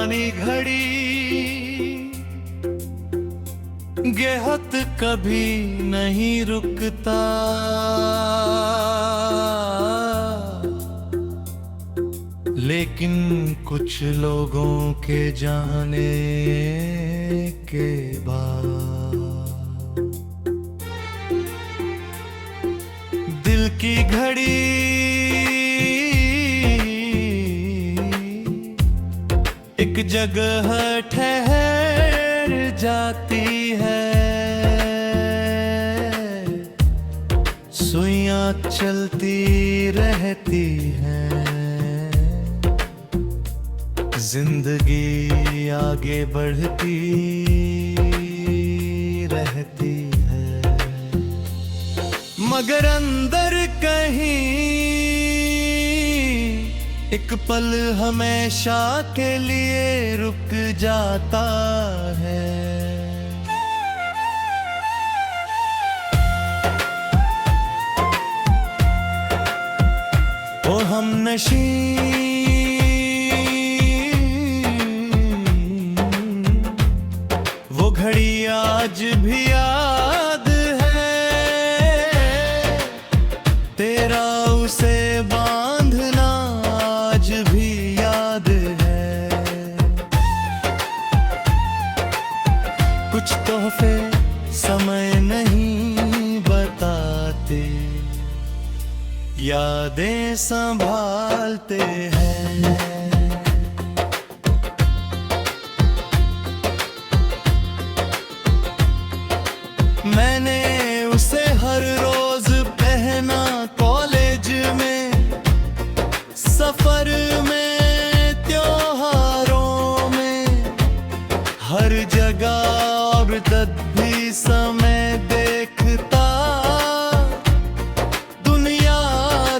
पुरानी घड़ी गेहत कभी नहीं रुकता, लेकिन कुछ लोगों के जाने के बाद दिल की घड़ी एक जगह ठहर जाती है, सुइयां चलती रहती हैं, जिंदगी आगे बढ़ती रहती है, मगर अंदर कहीं एक पल हमेशा के लिए रुक जाता है। ओ हमनशी वो घड़ी आज भी याद है, तेरा उसे बांधना आज भी याद है, कुछ तोहफे समय नहीं बताते, यादें संभालते हैं। मैंने उसे हर रोज पहना, कॉलेज में, सफर में, त्योहारों में, हर जगह और तब भी समय देखता, दुनिया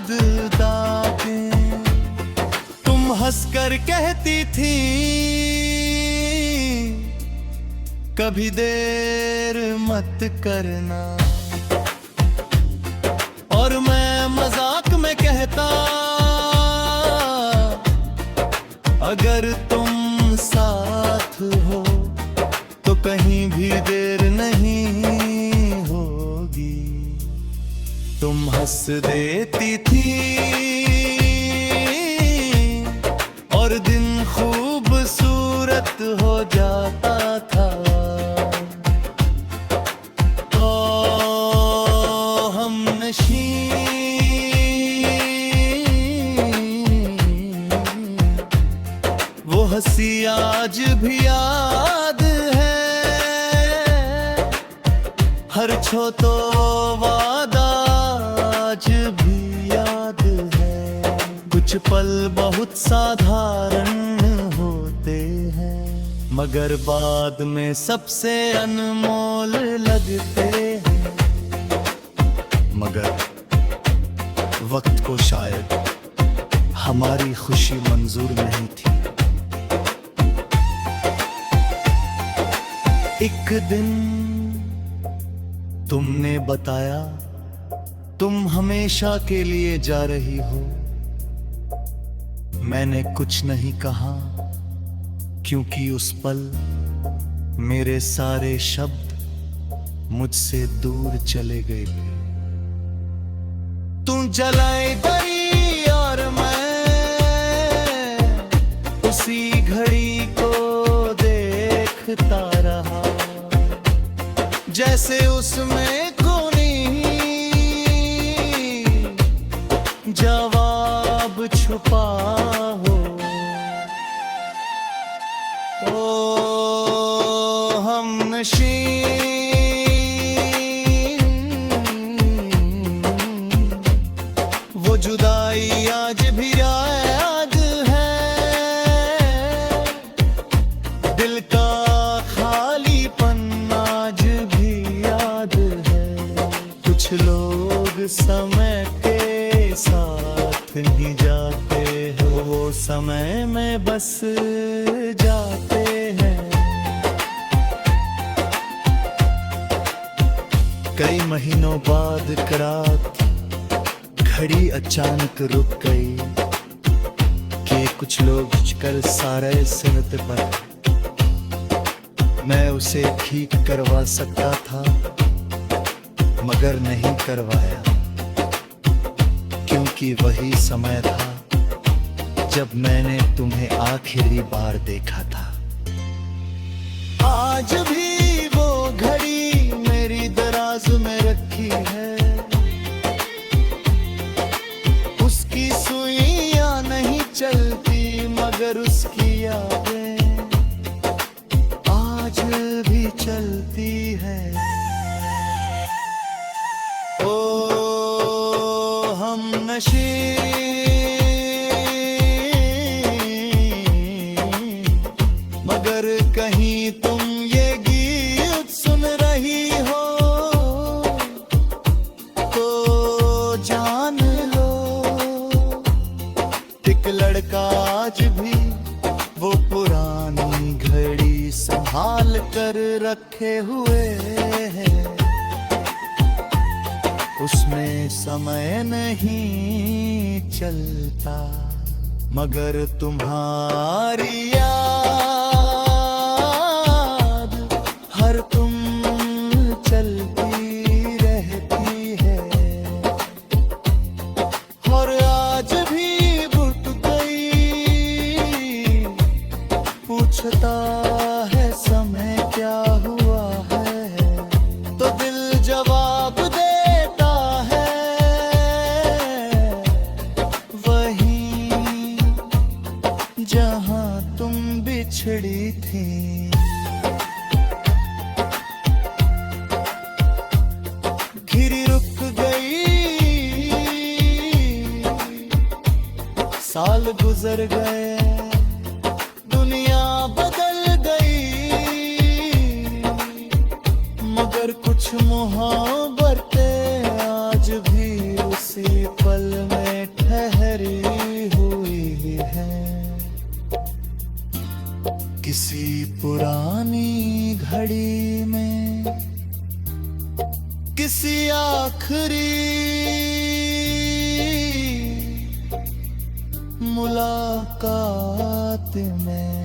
दाते। तुम हंसकर कहती थी कभी देर मत करना, और मैं मजाक में कहता अगर तुम साथ हो तो कहीं भी देर नहीं होगी। तुम हंस देती थी और दिन खूबसूरत हो जाता था। वो हंसी आज भी याद है, हर छोटो वादा आज भी याद है, कुछ पल बहुत साधारण होते हैं, मगर बाद में सबसे अनमोल लगते हैं। मगर वक्त को शायद हमारी खुशी मंजूर नहीं थी। एक दिन तुमने बताया तुम हमेशा के लिए जा रही हो। मैंने कुछ नहीं कहा क्योंकि उस पल मेरे सारे शब्द मुझसे दूर चले गए थे। तू जलाई गई और मैं उसी घड़ी को देखता रहा, जैसे उसमें कोई जवाब छुपा हो। ओ हमनशी वो जुदाई आज भी याद है, दिल का खालीपन आज भी याद है। कुछ लोग समय के साथ नहीं जाते हैं, वो समय में बस जाते हैं। कई महीनों बाद एक रात घड़ी अचानक रुक गई कि एक कुछ लोग कर सारे सिमत पर मैं उसे ठीक करवा सकता था, मगर नहीं करवाया, क्योंकि वही समय था जब मैंने तुम्हें आखिरी बार देखा था। आज भी वो घड़ी मेरी दराज में रखी है, उसकी सुइयां नहीं चलती मगर उसकी यादें आज भी चलती है। ओ हम नशी मगर कहीं तुम ये गीत सुन रही हो तो जान लो, एक लड़का आज भी वो पुरानी घड़ी संभाल कर रखे हुए है, उसमें समय नहीं चलता मगर तुम्हारी याद हर तुम चलती रहती है। और आज भी बुट गई पूछता है समय क्या हुआ है, तो दिल जवाब देता है वहीं जहां तुम बिछड़ी थी। घिरी रुक गई, साल गुजर गए, दुनिया बदल गई, मगर कुछ मोहब्बतें आज भी उसी पल में ठहरी हुई हैं। किसी पुरानी घड़ी में किसी आखिरी मुलाकात में,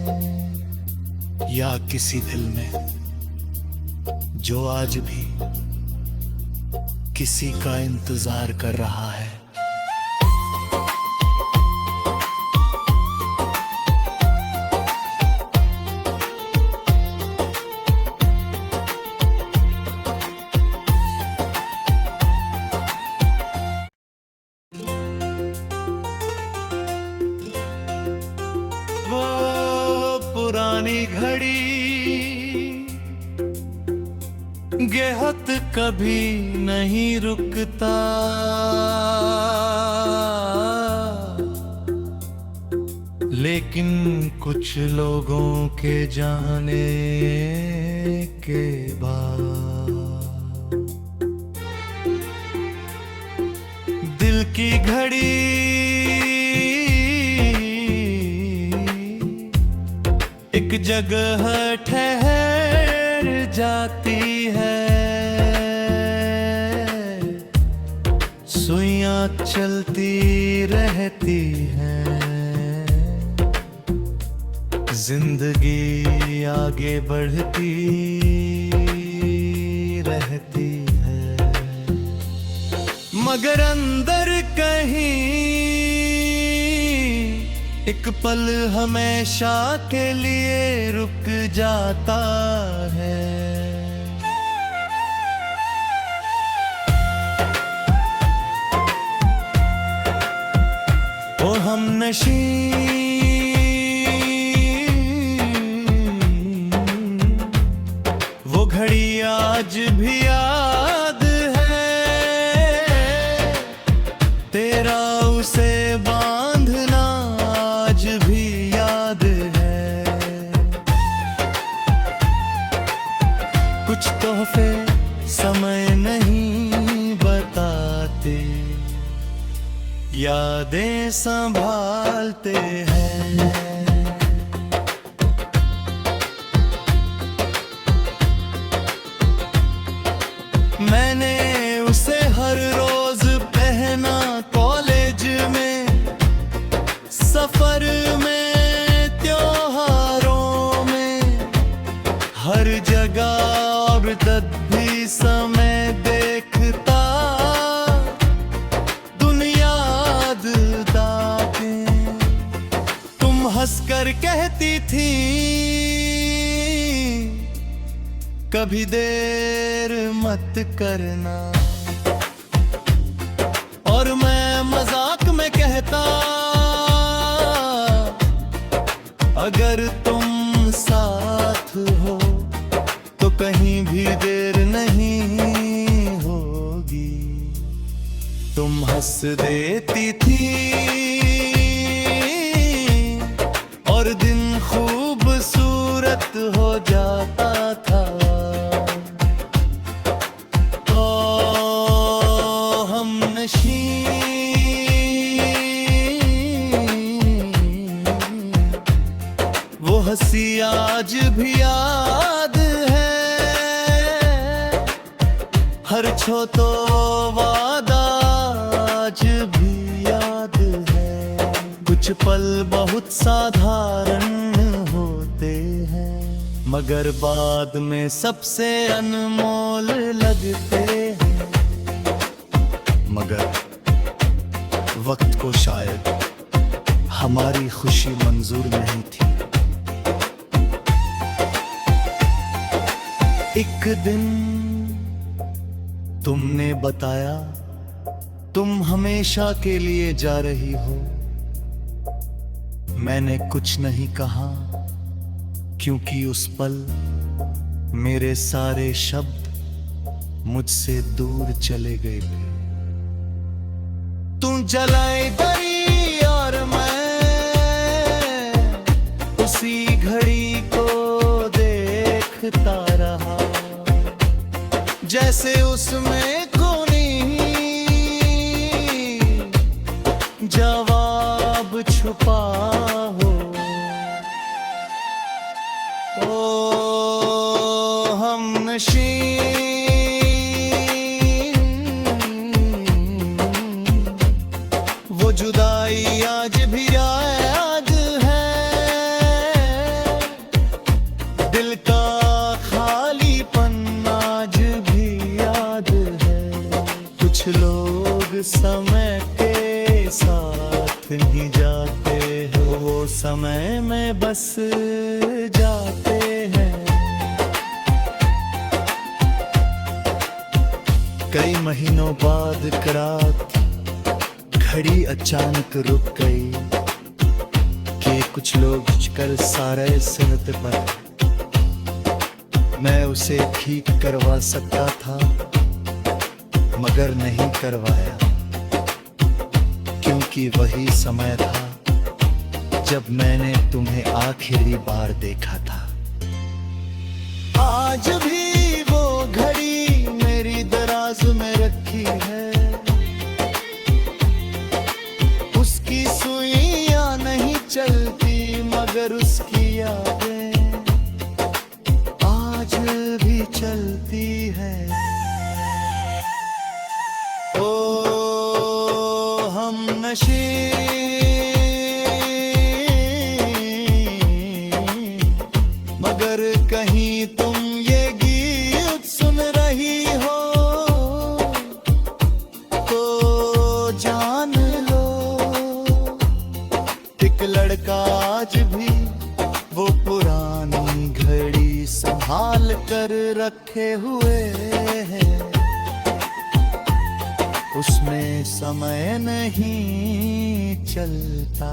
या किसी दिल में जो आज भी किसी का इंतजार कर रहा है। वो पुरानी घड़ी गेहत कभी नहीं रुकता, लेकिन कुछ लोगों के जाने के बाद दिल की घड़ी एक जगह ठहर जाती है, सुइयां चलती रहती हैं, जिंदगी आगे बढ़ती रहती है, मगर अंदर कहीं एक पल हमेशा के लिए रुक जाता है। ओ हम नशी वो घड़ी आज भी याद है, तेरा उसे बांधना आज भी याद है। कुछ तोहफे समय नहीं बताते, यादें संभालते हैं। मैंने उसे हर रोज पहना कॉलेज में, सफर में कहती थी कभी देर मत करना, और मैं मजाक में कहता अगर तुम साथ हो तो कहीं भी देर नहीं होगी। तुम हंस देती थी और दिन खूबसूरत हो जाता था। ओ हमनशी वो हंसी आज भी याद है, हर छोटो वादा आज भी याद है। कुछ पल बहुत साधारण होते हैं मगर बाद में सबसे अनमोल लगते हैं। मगर वक्त को शायद हमारी खुशी मंजूर नहीं थी। एक दिन तुमने बताया तुम हमेशा के लिए जा रही हो। मैंने कुछ नहीं कहा क्योंकि उस पल मेरे सारे शब्द मुझसे दूर चले गए थे। तुम जलाई गई और मैं उसी घड़ी को देखता रहा, जैसे उसमें कोई जवाब छुपा हो। ओ हमनशी वो जुदाई आज भी याद है, दिल का खालीपन आज भी याद है। कुछ लोग समय के साथ नहीं जाते हैं, वो समय में बस जाते हैं। कई महीनों बाद एक रात घड़ी अचानक रुक गई कि कुछ लोग कर सारे सुनत पर। मैं उसे ठीक करवा सकता था मगर नहीं करवाया, क्योंकि वही समय था जब मैंने तुम्हें आखिरी बार देखा था। आज भी वो घड़ी मेरी दराज में रखी है, उसकी सुइयां नहीं चलती मगर उसकी यादें आज भी चलती है। ओ हमनशी मगर कहीं तुम ये गीत सुन रही हो तो जान लो, एक लड़का आज भी वो पुरानी घड़ी संभाल कर रखे हुए है। उसमें समय नहीं चलता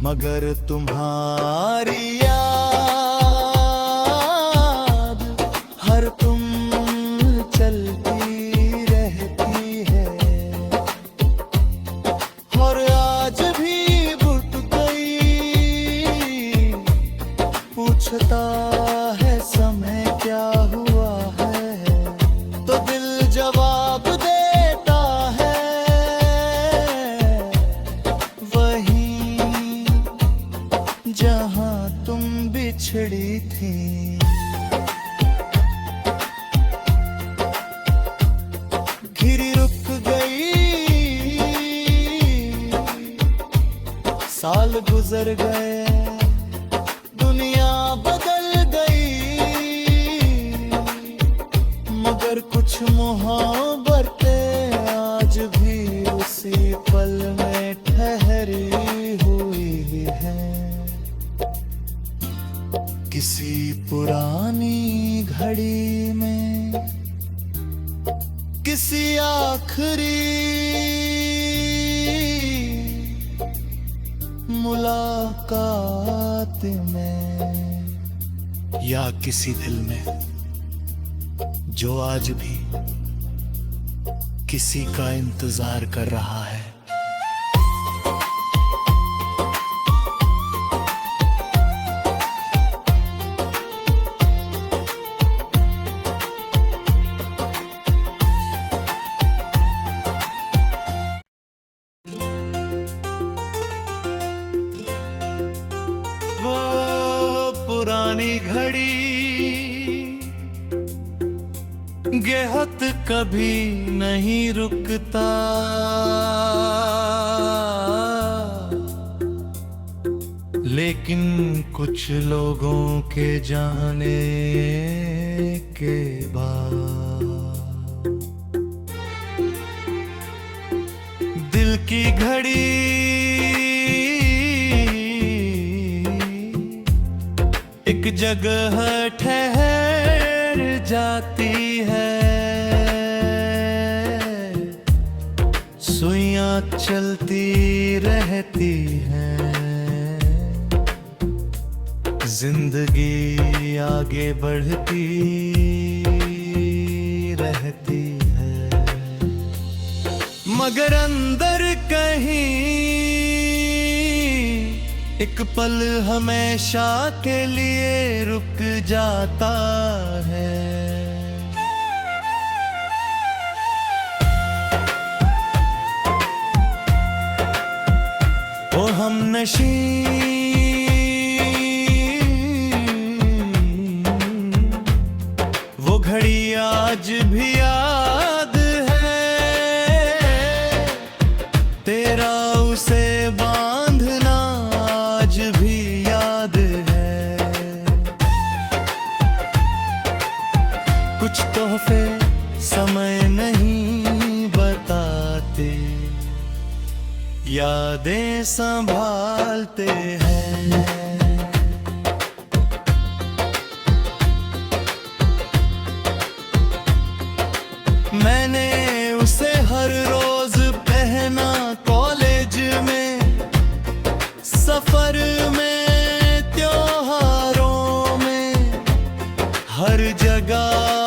मगर तुम्हारी याद हर तुम चलती रहती है। और आज भी बुट गई पूछता है समय क्या हुआ है, तो दिल जवाब देता है वहीं जहां तुम बिछड़ी थी। घिरी रुक गई, साल गुजर गए, दुनिया बदल गई मगर कुछ मोहब्बतें आज भी उसी पल में ठहरी हुई हैं। या किसी दिल में जो आज भी किसी का इंतजार कर रहा है। वो पुरानी घड़ी गेहत कभी नहीं रुकता, लेकिन कुछ लोगों के जाने के बाद दिल की घड़ी एक जगह ठहर जाती है। सुइयां चलती रहती हैं, जिंदगी आगे बढ़ती रहती है, मगर अंदर कहीं एक पल हमेशा के लिए रुक जाता है। ओ हमनशी वो घड़ी आज भी याद है, तेरा उसे बांधना आज भी याद है। कुछ तोहफे समय नहीं बताते, यादें संभालते हैं। मैंने उसे हर रोज पहना, कॉलेज में, सफर में, त्योहारों में, हर जगह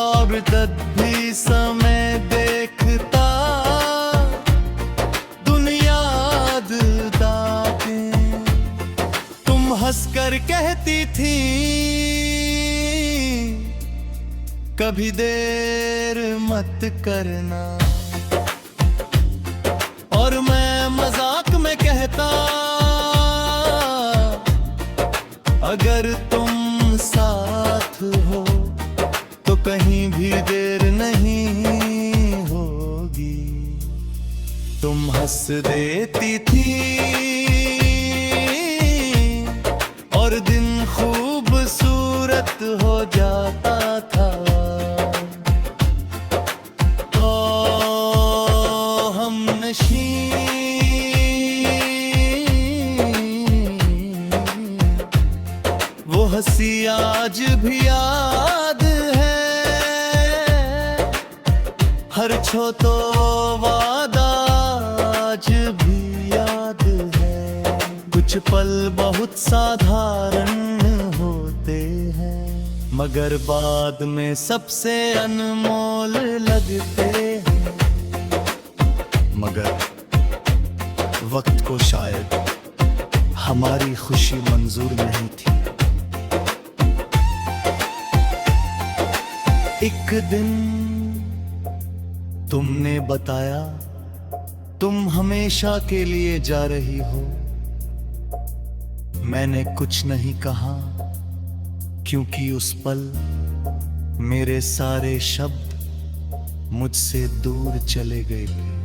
और तब भी समय देखता दुनिया दाते। तुम हंसकर कहती थी कभी देर मत करना, और मैं मजाक में कहता अगर तुम साथ हो तो कहीं भी देर नहीं होगी। तुम हंस देती थी और दिन खूबसूरत हो जाता था। वो हंसी आज भी याद है, हर छोटो वादा आज भी याद है। कुछ पल बहुत साधारण होते हैं, मगर बाद में सबसे अनमोल लगते हैं। मगर वक्त को शायद हमारी खुशी मंजूर नहीं थी। एक दिन तुमने बताया तुम हमेशा के लिए जा रही हो। मैंने कुछ नहीं कहा, क्योंकि उस पल मेरे सारे शब्द मुझसे दूर चले गए थे।